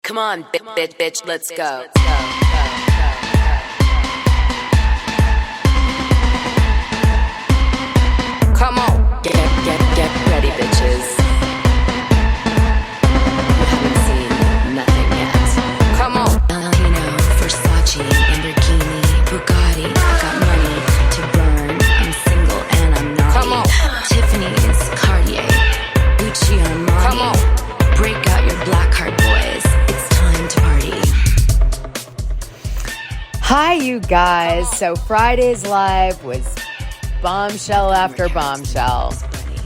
Come on, bitch, let's go. Come on, get ready, bitches. You haven't seen nothing yet. Come on. Valentino, Versace, Lamborghini, Bugatti. I got money to burn. I'm single and I'm naughty. Come on. Tiffany's, Cartier, Gucci, Armani. Come on. Break out your black card, boys. It's time to party. Hi, you guys. So Friday's live was bombshell after bombshell,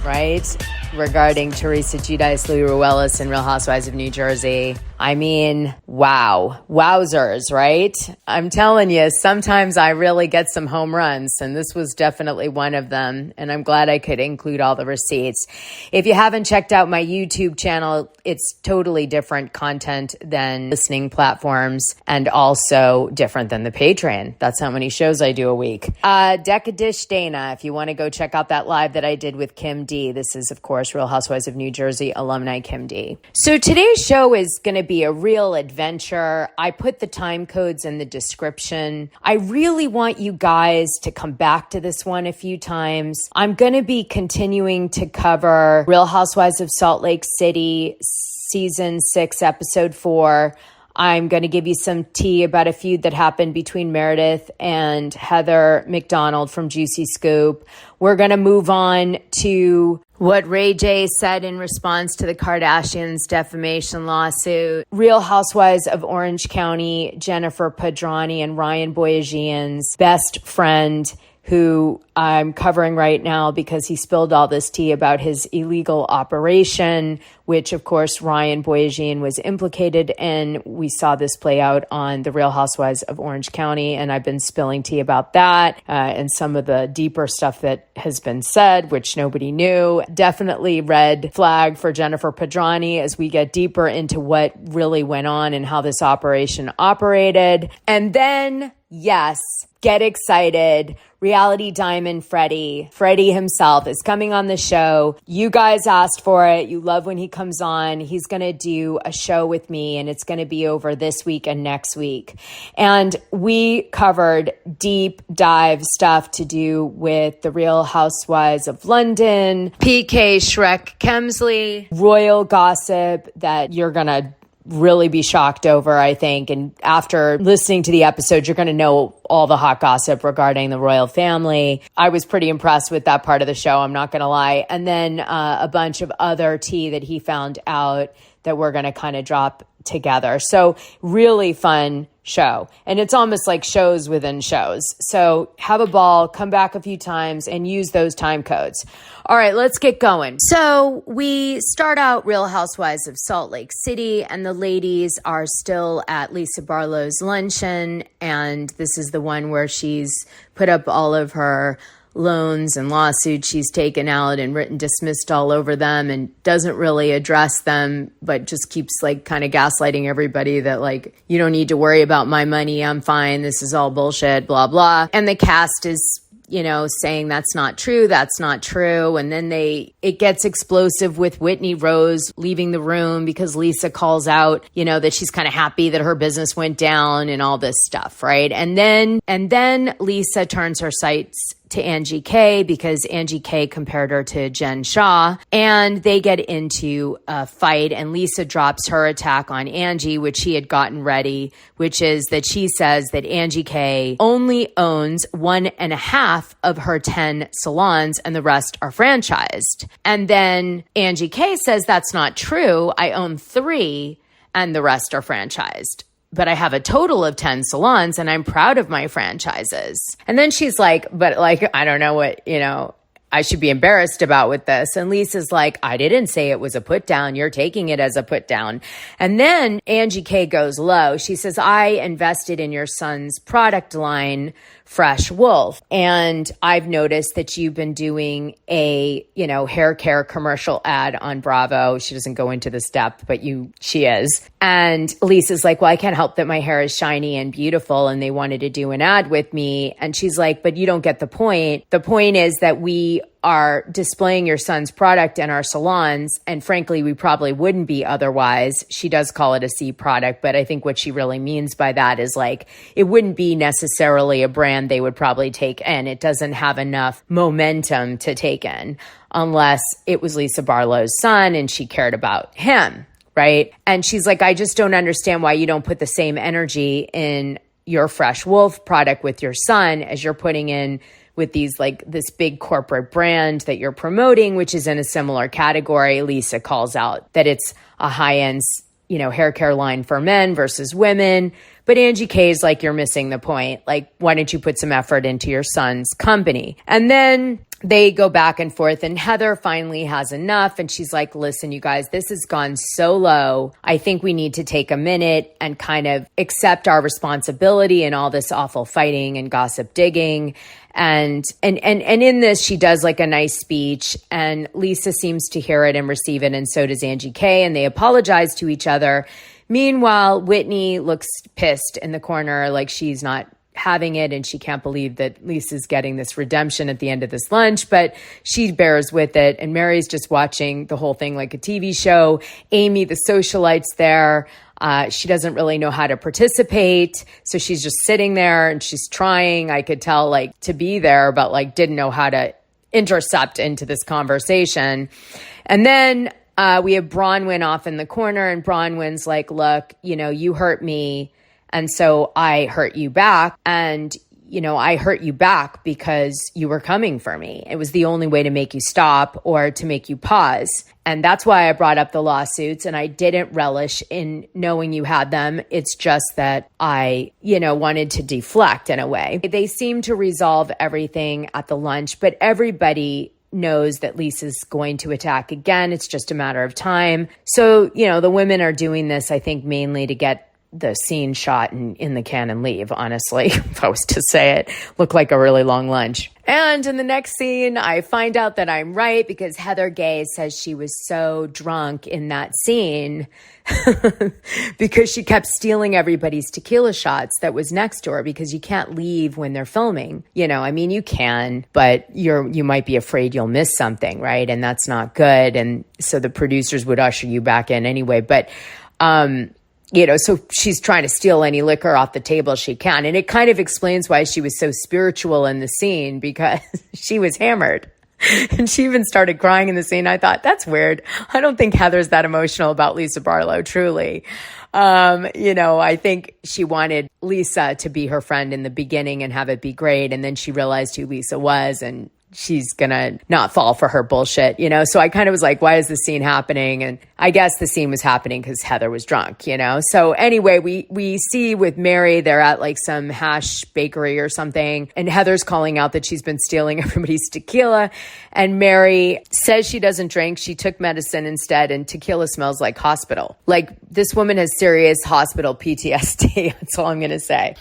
right? Regarding Teresa Giudice, Louis Ruelas, and Real Housewives of New Jersey. I mean, wow. Wowzers, right? I'm telling you, sometimes I really get some home runs, and this was definitely one of them, and I'm glad I could include all the receipts. If you haven't checked out my YouTube channel, it's totally different content than listening platforms and also different than the Patreon. That's how many shows I do a week. Decadish Dana, if you want to go check out that live that I did with Kim D. This is, of course, Real Housewives of New Jersey alumni Kim D. So today's show is going to be a real adventure. I put the time codes in the description. I really want you guys to come back to this one a few times. I'm going to be continuing to cover Real Housewives of Salt Lake City, Season 6, Episode 4. I'm going to give you some tea about a feud that happened between Meredith and Heather McDonald from Juicy Scoop. We're going to move on to what Ray J said in response to the Kardashians defamation lawsuit. Real Housewives of Orange County, Jennifer Padrani and Ryan Boyajian's best friend, who I'm covering right now because he spilled all this tea about his illegal operation, which, of course, Ryan Boyajian was implicated in. We saw this play out on The Real Housewives of Orange County, and I've been spilling tea about that and some of the deeper stuff that has been said, which nobody knew. Definitely red flag for Jennifer Padrani as we get deeper into what really went on and how this operation operated. And then, yes, get excited. Reality Diamond Freddie himself is coming on the show. You guys asked for it. You love when he comes on. He's going to do a show with me, and it's going to be over this week and next week. And we covered deep dive stuff to do with the Real Housewives of London, PK Shrek Kemsley, royal gossip that you're going to really be shocked over, I think. And after listening to the episode, you're going to know all the hot gossip regarding the royal family. I was pretty impressed with that part of the show, I'm not going to lie. And then a bunch of other tea that he found out that we're going to kind of drop together. So really fun show. And it's almost like shows within shows. So have a ball, come back a few times, and use those time codes. All right, let's get going. So we start out Real Housewives of Salt Lake City, and the ladies are still at Lisa Barlow's Luncheon. And this is the one where she's put up all of her loans and lawsuits she's taken out and written dismissed all over them and doesn't really address them, but just keeps like kind of gaslighting everybody that like, you don't need to worry about my money. I'm fine. This is all bullshit, blah, blah. And the cast is, you know, saying that's not true. That's not true. And then it gets explosive with Whitney Rose leaving the room because Lisa calls out, you know, that she's kind of happy that her business went down and all this stuff. Right. And then Lisa turns her sights to Angie K because Angie K compared her to Jen Shah, and they get into a fight, and Lisa drops her attack on Angie, which she had gotten ready, which is that she says that Angie K only owns 1.5 of her 10 salons and the rest are franchised. And then Angie K says that's not true. I own 3 and the rest are franchised. But I have a total of 10 salons and I'm proud of my franchises. And then she's like, but like, I don't know what, you know, I should be embarrassed about with this. And Lisa's like, I didn't say it was a put down. You're taking it as a put down. And then Angie K goes low. She says, I invested in your son's product line, Fresh Wolf. And I've noticed that you've been doing a, you know, hair care commercial ad on Bravo. She doesn't go into this depth, but she is. And Lisa's like, well, I can't help that my hair is shiny and beautiful. And they wanted to do an ad with me. And she's like, but you don't get the point. The point is that we we are displaying your son's product in our salons, and frankly, we probably wouldn't be otherwise. She does call it a C product, but I think what she really means by that is like, it wouldn't be necessarily a brand they would probably take in. It doesn't have enough momentum to take in unless it was Lisa Barlow's son and she cared about him, right? And she's like, I just don't understand why you don't put the same energy in your Fresh Wolf product with your son as you're putting in with these, like, this big corporate brand that you're promoting, which is in a similar category. Lisa calls out that it's a high-end, hair care line for men versus women. But Angie K is like, you're missing the point. Like, why don't you put some effort into your son's company? And then they go back and forth, and Heather finally has enough. And she's like, listen, you guys, this has gone so low. I think we need to take a minute and kind of accept our responsibility in all this awful fighting and gossip digging. And in this, she does like a nice speech, and Lisa seems to hear it and receive it. And so does Angie K, and they apologize to each other. Meanwhile, Whitney looks pissed in the corner, like she's not having it, and she can't believe that Lisa's getting this redemption at the end of this lunch, but she bears with it. And Mary's just watching the whole thing like a TV show. Amy, the socialite's there. She doesn't really know how to participate. So she's just sitting there and she's trying, I could tell, like, to be there, but like didn't know how to intercept into this conversation. And then we have Bronwyn off in the corner, and Bronwyn's like, look, you hurt me, and so I hurt you back. And, I hurt you back because you were coming for me. It was the only way to make you stop or to make you pause. And that's why I brought up the lawsuits, and I didn't relish in knowing you had them. It's just that I, wanted to deflect in a way. They seem to resolve everything at the lunch, but everybody knows that Lisa's going to attack again. It's just a matter of time. So, the women are doing this, I think, mainly to get the scene shot in the can and leave, honestly, if I was to say it. Looked like a really long lunch. And in the next scene, I find out that I'm right, because Heather Gay says she was so drunk in that scene because she kept stealing everybody's tequila shots that was next door, because you can't leave when they're filming. You can, but you might be afraid you'll miss something, right? And that's not good. And so the producers would usher you back in anyway. But, so she's trying to steal any liquor off the table she can. And it kind of explains why she was so spiritual in the scene, because she was hammered. And she even started crying in the scene. I thought, that's weird. I don't think Heather's that emotional about Lisa Barlow, truly. I think she wanted Lisa to be her friend in the beginning and have it be great. And then she realized who Lisa was, and she's gonna not fall for her bullshit, So I kind of was like, why is this scene happening? And I guess the scene was happening because Heather was drunk, So anyway, we see with Mary, they're at like some hash bakery or something, and Heather's calling out that she's been stealing everybody's tequila. And Mary says she doesn't drink. She took medicine instead, and tequila smells like hospital. Like, this woman has serious hospital PTSD. That's all I'm gonna say.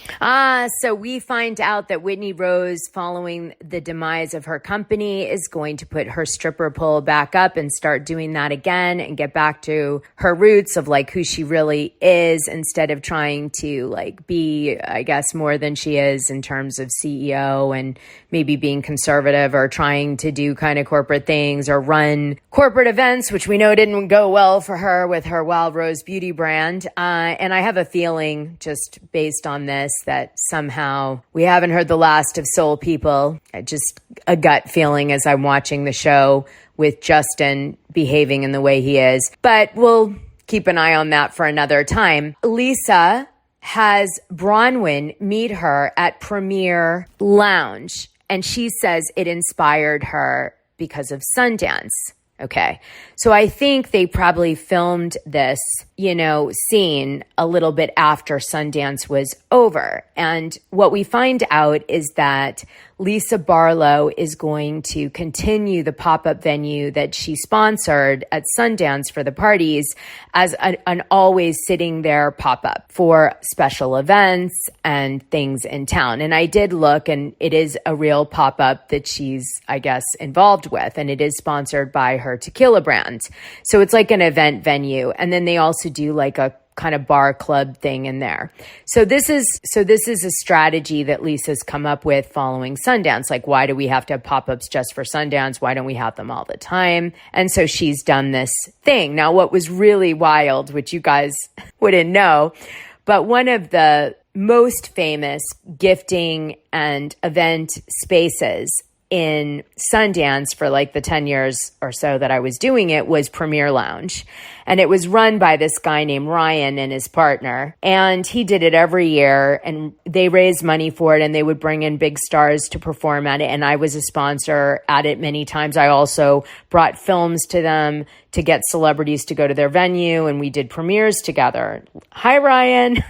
So we find out that Whitney Rose, following the demise of her company, is going to put her stripper pole back up and start doing that again and get back to her roots of like who she really is, instead of trying to like be, I guess, more than she is in terms of CEO and maybe being conservative or trying to do kind of corporate things or run corporate events, which we know didn't go well for her with her Wild Rose beauty brand. And I have a feeling, just based on this, that somehow we haven't heard the last of Soul People. Just a gut feeling as I'm watching the show with Justin behaving in the way he is. But we'll keep an eye on that for another time. Lisa has Bronwyn meet her at Premier Lounge, and she says it inspired her because of Sundance. Okay. So I think they probably filmed this, scene a little bit after Sundance was over. And what we find out is that Lisa Barlow is going to continue the pop-up venue that she sponsored at Sundance for the parties as an always sitting there pop-up for special events and things in town. And I did look, and it is a real pop-up that she's, I guess, involved with, and it is sponsored by her tequila brand. So it's like an event venue. And then they also do like a kind of bar club thing in there. So this is a strategy that Lisa's come up with following Sundance. Like, why do we have to have pop-ups just for Sundance? Why don't we have them all the time? And so she's done this thing. Now, what was really wild, which you guys wouldn't know, but one of the most famous gifting and event spaces in Sundance for like the 10 years or so that I was doing it was Premier Lounge. And it was run by this guy named Ryan and his partner. And he did it every year and they raised money for it and they would bring in big stars to perform at it. And I was a sponsor at it many times. I also brought films to them to get celebrities to go to their venue and we did premieres together. Hi, Ryan.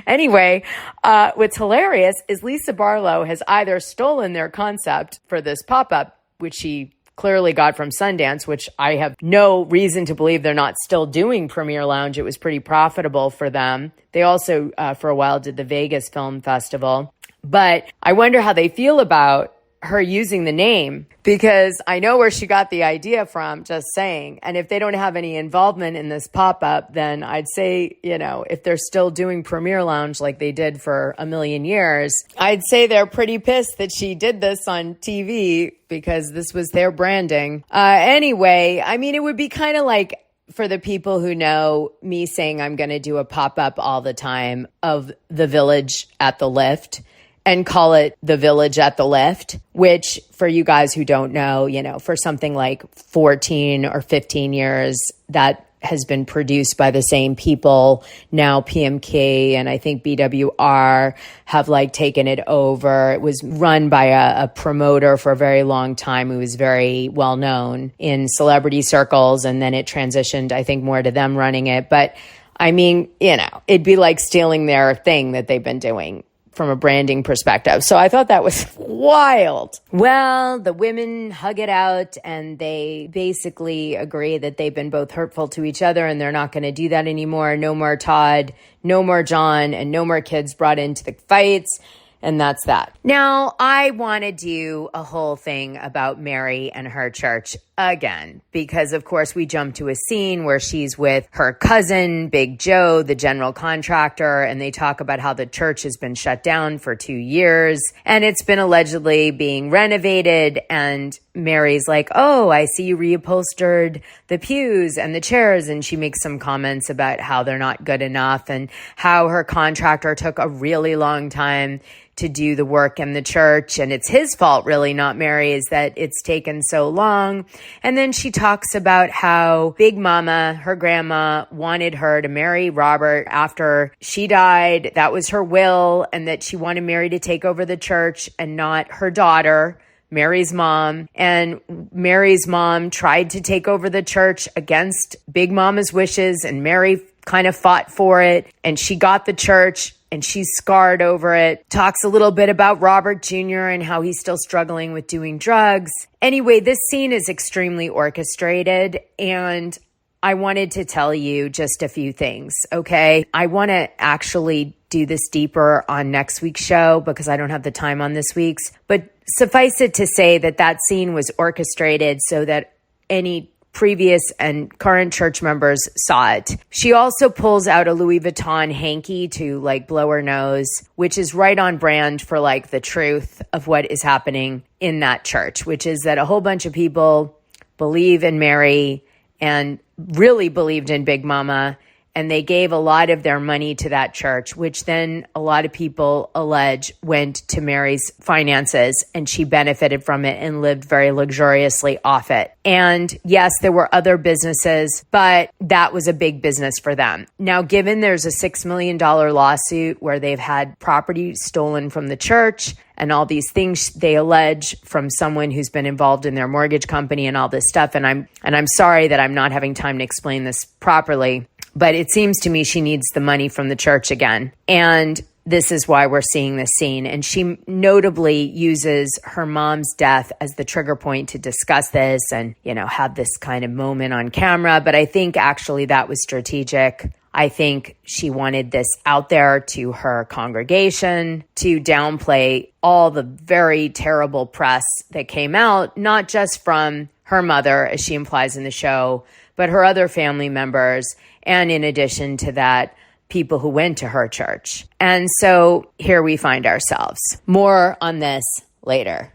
Anyway, what's hilarious is Lisa Barlow has either stolen their concept for this pop-up, which she clearly got from Sundance, which I have no reason to believe they're not still doing Premier Lounge. It was pretty profitable for them. They also, for a while, did the Vegas Film Festival. But I wonder how they feel about her using the name, because I know where she got the idea from, just saying. And if they don't have any involvement in this pop-up, then I'd say, if they're still doing Premier Lounge like they did for a million years, I'd say they're pretty pissed that she did this on TV because this was their branding. Anyway, I mean, it would be kind of like, for the people who know me saying I'm going to do a pop-up all the time of the Village at the Lift, and call it the Village at the Lift, which for you guys who don't know, for something like 14 or 15 years, that has been produced by the same people. Now PMK and I think BWR have taken it over. It was run by a promoter for a very long time who was very well known in celebrity circles. And then it transitioned, I think, more to them running it. But I mean, it'd be like stealing their thing that they've been doing from a branding perspective. So I thought that was wild. Well, the women hug it out and they basically agree that they've been both hurtful to each other and they're not going to do that anymore. No more Todd, no more John, and no more kids brought into the fights. And that's that. Now, I want to do a whole thing about Mary and her church again, because of course we jump to a scene where she's with her cousin, Big Joe, the general contractor, and they talk about how the church has been shut down for 2 years and it's been allegedly being renovated. And Mary's like, oh, I see you reupholstered the pews and the chairs. And she makes some comments about how they're not good enough and how her contractor took a really long time to do the work in the church. And it's his fault, really, not Mary's, that it's taken so long. And then she talks about how Big Mama, her grandma, wanted her to marry Robert after she died. That was her will, and that she wanted Mary to take over the church and not her daughter, Mary's mom. And Mary's mom tried to take over the church against Big Mama's wishes, and Mary kind of fought for it, and she got the church. And she's scarred over it. Talks a little bit about Robert Jr. and how he's still struggling with doing drugs. Anyway, this scene is extremely orchestrated, and I wanted to tell you just a few things, okay? I want to actually do this deeper on next week's show because I don't have the time on this week's. But suffice it to say that that scene was orchestrated so that any previous and current church members saw it. She also pulls out a Louis Vuitton hanky to blow her nose, which is right on brand for the truth of what is happening in that church, which is that a whole bunch of people believe in Mary and really believed in Big Mama. And they gave a lot of their money to that church, which then a lot of people allege went to Mary's finances, and she benefited from it and lived very luxuriously off it. And yes, there were other businesses, but that was a big business for them. Now, given there's a $6 million lawsuit where they've had property stolen from the church and all these things they allege from someone who's been involved in their mortgage company and all this stuff, and I'm sorry that I'm not having time to explain this properly, but it seems to me she needs the money from the church again. And this is why we're seeing this scene. And she notably uses her mom's death as the trigger point to discuss this and, have this kind of moment on camera. But I think actually that was strategic. I think she wanted this out there to her congregation to downplay all the very terrible press that came out, not just from her mother, as she implies in the show, but her other family members, And in addition to that, people who went to her church. And so here we find ourselves. More on this later.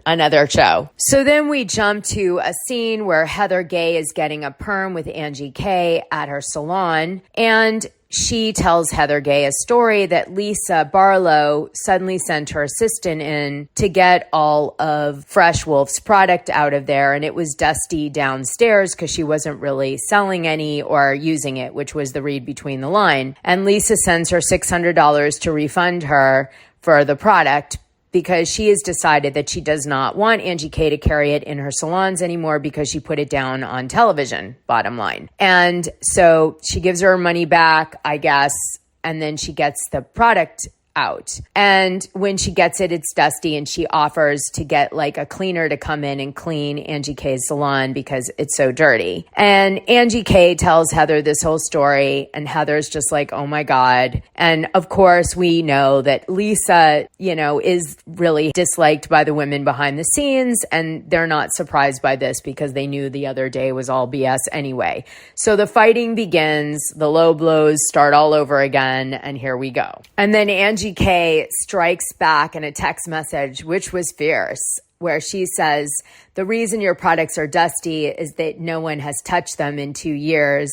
Another show. So then we jump to a scene where Heather Gay is getting a perm with Angie K at her salon, and she tells Heather Gay a story that Lisa Barlow suddenly sent her assistant in to get all of Fresh Wolf's product out of there, and it was dusty downstairs because she wasn't really selling any or using it, which was the read between the line. And Lisa sends her $600 to refund her for the product, because she has decided that she does not want Angie K to carry it in her salons anymore because she put it down on television, bottom line. And so she gives her money back, I guess, and then she gets the product out. And when she gets it, it's dusty, and she offers to get like a cleaner to come in and clean Angie K's salon because it's so dirty. And Angie K tells Heather this whole story, and Heather's just like, oh my God. And of course, we know that Lisa, is really disliked by the women behind the scenes, and they're not surprised by this because they knew the other day was all BS anyway. So the fighting begins, the low blows start all over again, and here we go. And then Angie K strikes back in a text message, which was fierce, where she says, the reason your products are dusty is that no one has touched them in 2 years.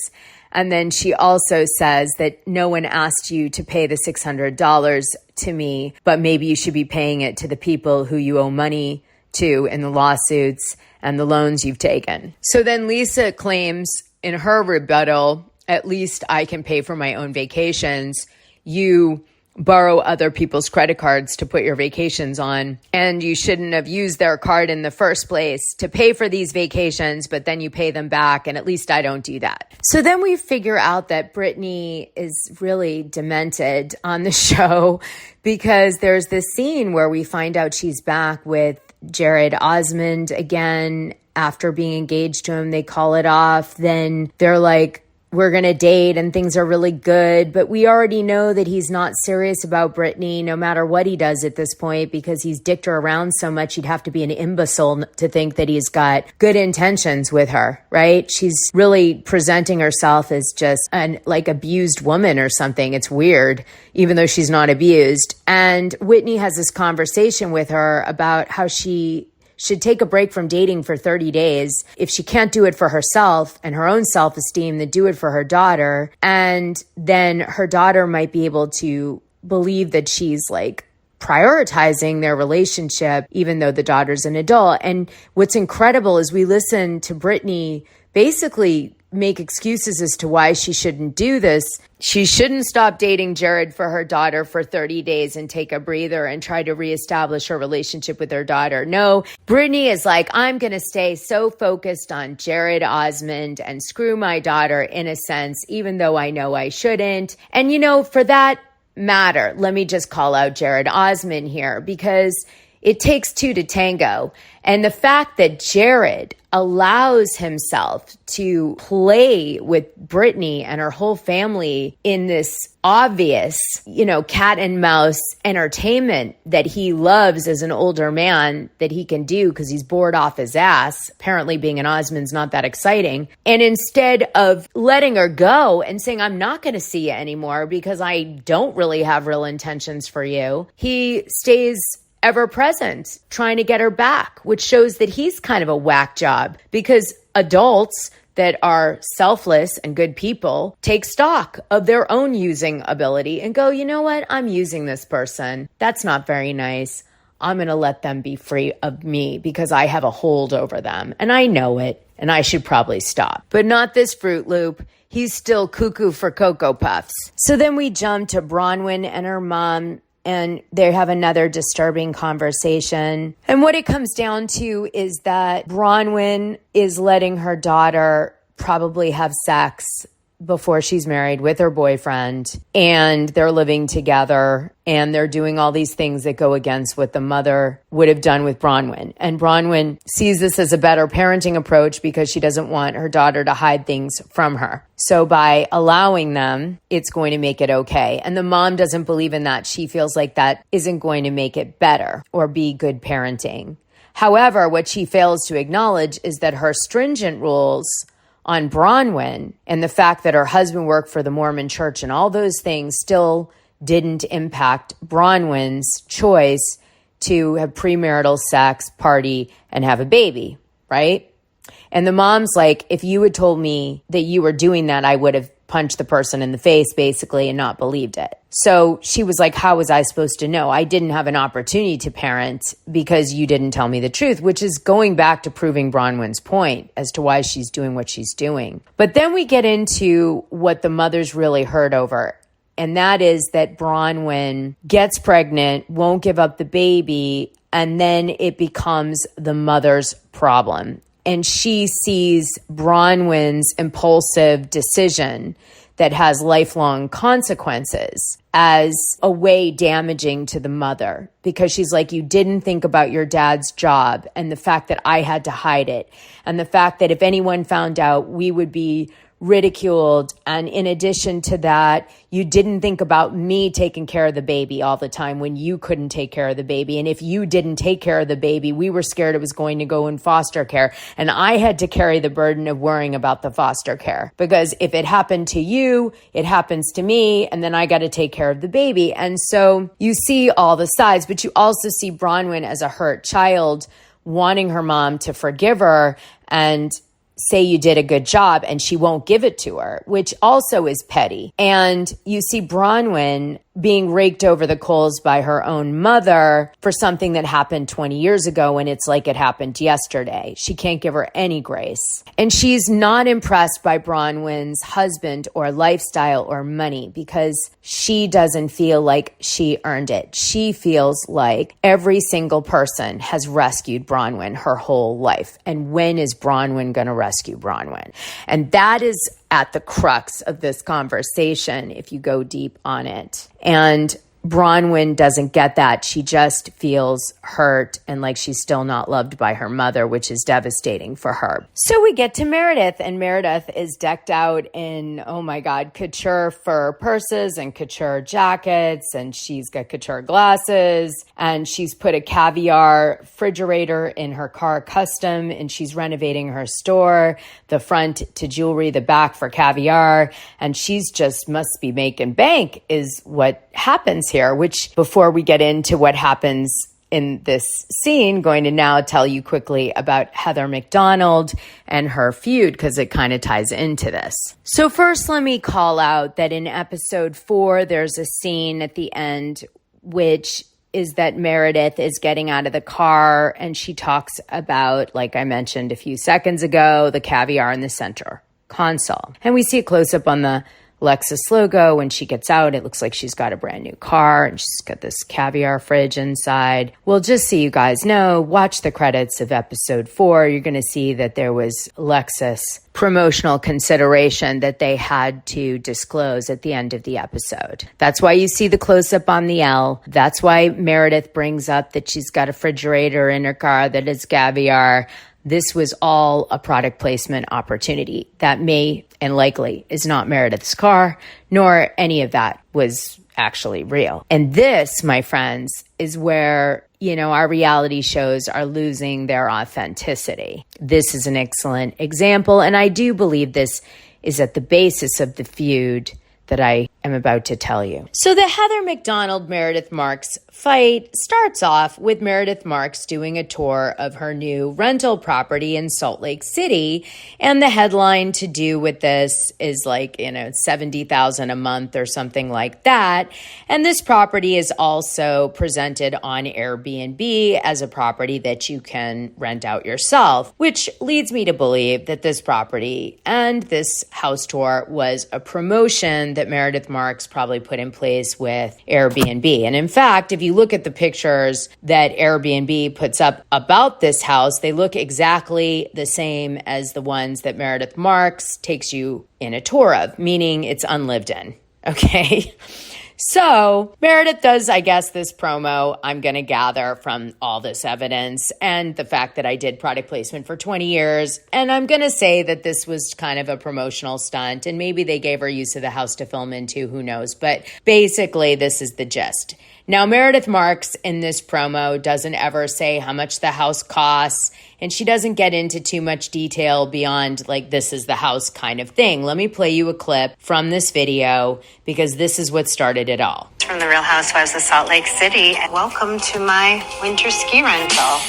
And then she also says that no one asked you to pay the $600 to me, but maybe you should be paying it to the people who you owe money to in the lawsuits and the loans you've taken. So then Lisa claims in her rebuttal, at least I can pay for my own vacations. You borrow other people's credit cards to put your vacations on, and you shouldn't have used their card in the first place to pay for these vacations, but then you pay them back, and at least I don't do that. So then we figure out that Britney is really demented on the show, because there's this scene where we find out she's back with Jared Osmond again after being engaged to him. They call it off. Then they're like, we're going to date and things are really good. But we already know that he's not serious about Britney, no matter what he does at this point, because he's dicked her around so much. You'd have to be an imbecile to think that he's got good intentions with her, right? She's really presenting herself as just an like abused woman or something. It's weird, even though she's not abused. And Whitney has this conversation with her about how she should take a break from dating for 30 days. If she can't do it for herself and her own self-esteem, then do it for her daughter. And then her daughter might be able to believe that she's like prioritizing their relationship, even though the daughter's an adult. And what's incredible is we listen to Britney basically make excuses as to why she shouldn't do this. She shouldn't stop dating Jared for her daughter for 30 days and take a breather and try to reestablish her relationship with her daughter. No, Britney is like, I'm going to stay so focused on Jared Osmond and screw my daughter in a sense, even though I know I shouldn't. And for that matter, let me just call out Jared Osmond here, because it takes two to tango. And the fact that Jared allows himself to play with Britney and her whole family in this obvious, cat and mouse entertainment that he loves as an older man that he can do because he's bored off his ass. Apparently being an Osmond's not that exciting. And instead of letting her go and saying, I'm not going to see you anymore because I don't really have real intentions for you, he stays ever present, trying to get her back, which shows that he's kind of a whack job, because adults that are selfless and good people take stock of their own using ability and go, you know what? I'm using this person. That's not very nice. I'm going to let them be free of me because I have a hold over them. And I know it, and I should probably stop. But not this Fruit Loop. He's still cuckoo for Cocoa Puffs. So then we jump to Bronwyn and her mom, and they have another disturbing conversation. And what it comes down to is that Bronwyn is letting her daughter probably have sex before she's married with her boyfriend, and they're living together, and they're doing all these things that go against what the mother would have done with Bronwyn. And Bronwyn sees this as a better parenting approach because she doesn't want her daughter to hide things from her. So by allowing them, it's going to make it okay. And the mom doesn't believe in that. She feels like that isn't going to make it better or be good parenting. However, what she fails to acknowledge is that her stringent rules on Bronwyn and the fact that her husband worked for the Mormon church and all those things still didn't impact Bronwyn's choice to have premarital sex, party, and have a baby, right? And the mom's like, if you had told me that you were doing that, I would have punched the person in the face, basically, and not believed it. So she was like, how was I supposed to know? I didn't have an opportunity to parent because you didn't tell me the truth, which is going back to proving Bronwyn's point as to why she's doing what she's doing. But then we get into what the mother's really hurt over. And that is that Bronwyn gets pregnant, won't give up the baby, and then it becomes the mother's problem. And she sees Bronwyn's impulsive decision that has lifelong consequences as a way damaging to the mother, because she's like, you didn't think about your dad's job and the fact that I had to hide it, and the fact that if anyone found out, we would be ridiculed. And in addition to that, you didn't think about me taking care of the baby all the time when you couldn't take care of the baby. And if you didn't take care of the baby, we were scared it was going to go in foster care. And I had to carry the burden of worrying about the foster care, because if it happened to you, it happens to me. And then I got to take care of the baby. And so you see all the sides, but you also see Bronwyn as a hurt child wanting her mom to forgive her and say you did a good job, and she won't give it to her, which also is petty. And you see Bronwyn being raked over the coals by her own mother for something that happened 20 years ago, and it's like it happened yesterday. She can't give her any grace. And she's not impressed by Bronwyn's husband or lifestyle or money, because she doesn't feel like she earned it. She feels like every single person has rescued Bronwyn her whole life. And when is Bronwyn going to rescue Bronwyn? And that is at the crux of this conversation, if you go deep on it. And Bronwyn doesn't get that. She just feels hurt and like she's still not loved by her mother, which is devastating for her. So we get to Meredith, and Meredith is decked out in, oh my God, couture fur purses and couture jackets, and she's got couture glasses, and she's put a caviar refrigerator in her car custom, and she's renovating her store, the front to jewelry, the back for caviar, and she's just must be making bank is what happens here, which before we get into what happens in this scene, going to now tell you quickly about Heather McDonald and her feud, because it kind of ties into this. So first, let me call out that in episode 4, there's a scene at the end, which is that Meredith is getting out of the car, and she talks about, like I mentioned a few seconds ago, the caviar in the center console. And we see a close-up on the Lexus logo. When she gets out, it looks like she's got a brand new car, and she's got this caviar fridge inside. Well, just so you guys know, watch the credits of episode 4. You're going to see that there was Lexus promotional consideration that they had to disclose at the end of the episode. That's why you see the close-up on the L. That's why Meredith brings up that she's got a refrigerator in her car that is caviar. This was all a product placement opportunity that may and likely is not Meredith's car, nor any of that was actually real. And this, my friends, is where, our reality shows are losing their authenticity. This is an excellent example, and I do believe this is at the basis of the feud that I am about to tell you. So the Heather McDonald-Meredith Marks fight starts off with Meredith Marks doing a tour of her new rental property in Salt Lake City. And the headline to do with this is like, $70,000 a month or something like that. And this property is also presented on Airbnb as a property that you can rent out yourself, which leads me to believe that this property and this house tour was a promotion that Meredith Marks probably put in place with Airbnb. And in fact, if you look at the pictures that Airbnb puts up about this house, they look exactly the same as the ones that Meredith Marks takes you in a tour of, meaning it's unlived in. Okay. So Meredith does, I guess, this promo, I'm going to gather from all this evidence and the fact that I did product placement for 20 years. And I'm going to say that this was kind of a promotional stunt, and maybe they gave her use of the house to film into, who knows. But basically, this is the gist. Now, Meredith Marks in this promo doesn't ever say how much the house costs, and she doesn't get into too much detail beyond like this is the house kind of thing. Let me play you a clip from this video because this is what started it all. From the Real Housewives of Salt Lake City, and welcome to my winter ski rental.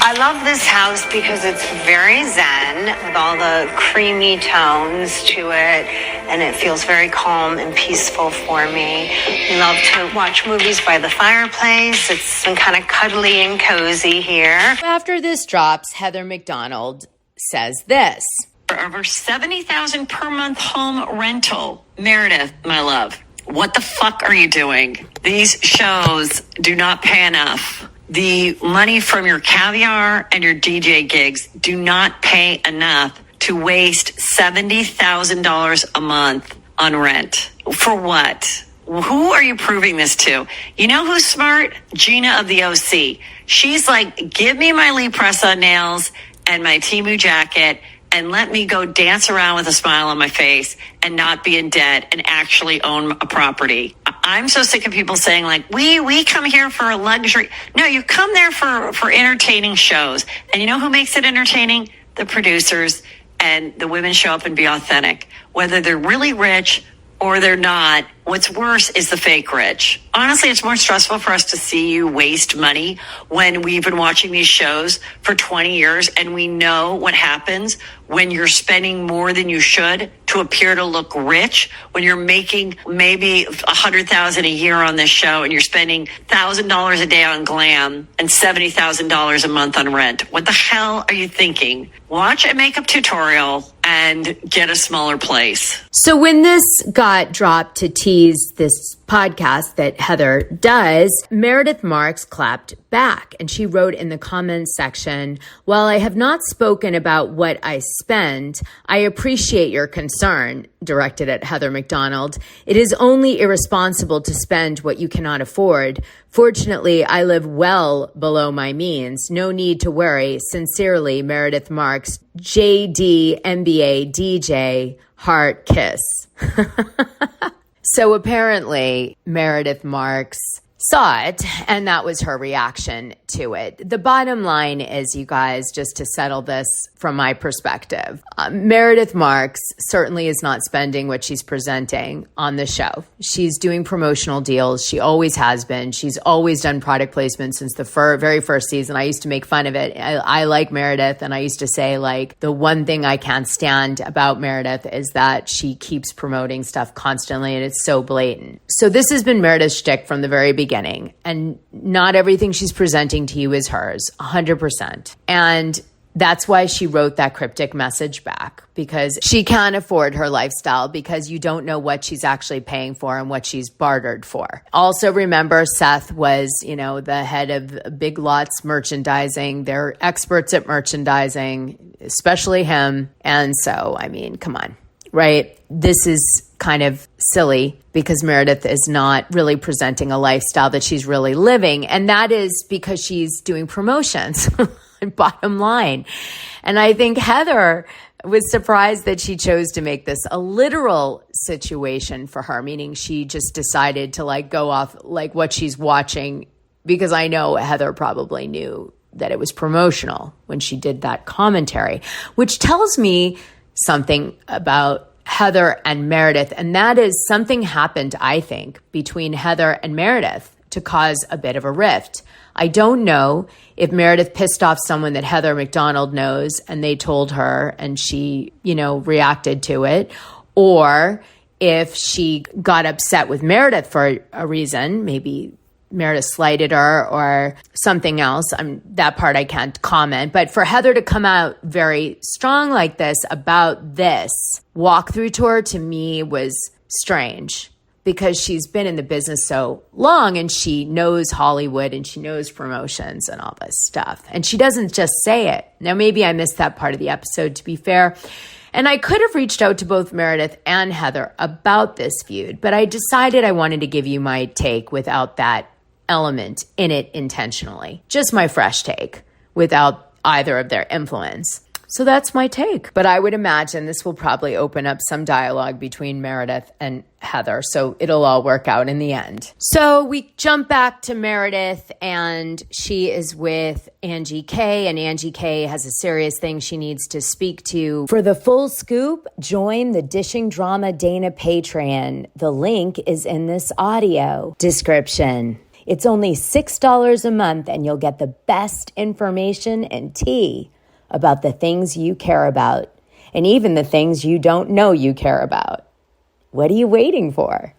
I love this house because it's very zen with all the creamy tones to it, and it feels very calm and peaceful for me. I love to watch movies by the fireplace. It's been kind of cuddly and cozy here. After this drops, Heather McDonald says this. For over $70,000 per month home rental. Meredith, my love, what the fuck are you doing? These shows do not pay enough. The money from your caviar and your DJ gigs do not pay enough to waste $70,000 a month on rent. For what? Who are you proving this to? You know who's smart? Gina of the OC. She's like, give me my Lee press-on nails and my Temu jacket and let me go dance around with a smile on my face and not be in debt and actually own a property. I'm so sick of people saying like, we come here for a luxury. No, you come there for entertaining shows. And you know who makes it entertaining? The producers, and the women show up and be authentic. Whether they're really rich or they're not, what's worse is the fake rich. Honestly, it's more stressful for us to see you waste money when we've been watching these shows for 20 years and we know what happens when you're spending more than you should to appear to look rich, when you're making maybe $100,000 a year on this show and you're spending $1,000 a day on glam and $70,000 a month on rent. What the hell are you thinking? Watch a makeup tutorial and get a smaller place. So when this got dropped to tease this podcast that Heather does, Meredith Marks clapped back and she wrote in the comments section, while I have not spoken about what I spend, I appreciate your concern, directed at Heather McDonald. It is only irresponsible to spend what you cannot afford. Fortunately, I live well below my means. No need to worry. Sincerely, Meredith Marks, JD, MBA, DJ, heart kiss. So apparently, Meredith Marks saw it, and that was her reaction to it. The bottom line is, you guys, just to settle this from my perspective, Meredith Marks certainly is not spending what she's presenting on the show. She's doing promotional deals. She always has been. She's always done product placement since the very first season. I used to make fun of it. I like Meredith, and I used to say, like, the one thing I can't stand about Meredith is that she keeps promoting stuff constantly, and it's so blatant. So this has been Meredith's shtick from the very beginning, and not everything she's presenting to you is hers, 100%. And that's why she wrote that cryptic message back, because she can't afford her lifestyle, because you don't know what she's actually paying for and what she's bartered for. Also, remember, Seth was, the head of Big Lots merchandising. They're experts at merchandising, especially him. And so, I mean, come on, right? This is kind of silly because Meredith is not really presenting a lifestyle that she's really living. And that is because she's doing promotions. Bottom line. And I think Heather was surprised that she chose to make this a literal situation for her, meaning she just decided to go off what she's watching, because I know Heather probably knew that it was promotional when she did that commentary, which tells me something about Heather and Meredith. And that is, something happened, I think, between Heather and Meredith to cause a bit of a rift. I don't know if Meredith pissed off someone that Heather McDonald knows and they told her and she, reacted to it, or if she got upset with Meredith for a reason, maybe Meredith slighted her or something else. That part I can't comment. But for Heather to come out very strong like this about this walkthrough tour, to me was strange, because she's been in the business so long and she knows Hollywood and she knows promotions and all this stuff. And she doesn't just say it. Now, maybe I missed that part of the episode, to be fair. And I could have reached out to both Meredith and Heather about this feud, but I decided I wanted to give you my take without that element in it intentionally. Just my fresh take without either of their influence. So that's my take. But I would imagine this will probably open up some dialogue between Meredith and Heather. So it'll all work out in the end. So we jump back to Meredith, and she is with Angie K. And Angie K has a serious thing she needs to speak to. For the full scoop, join the Dishing Drama Dana Patreon. The link is in this audio description. It's only $6 a month, and you'll get the best information and tea about the things you care about, and even the things you don't know you care about. What are you waiting for?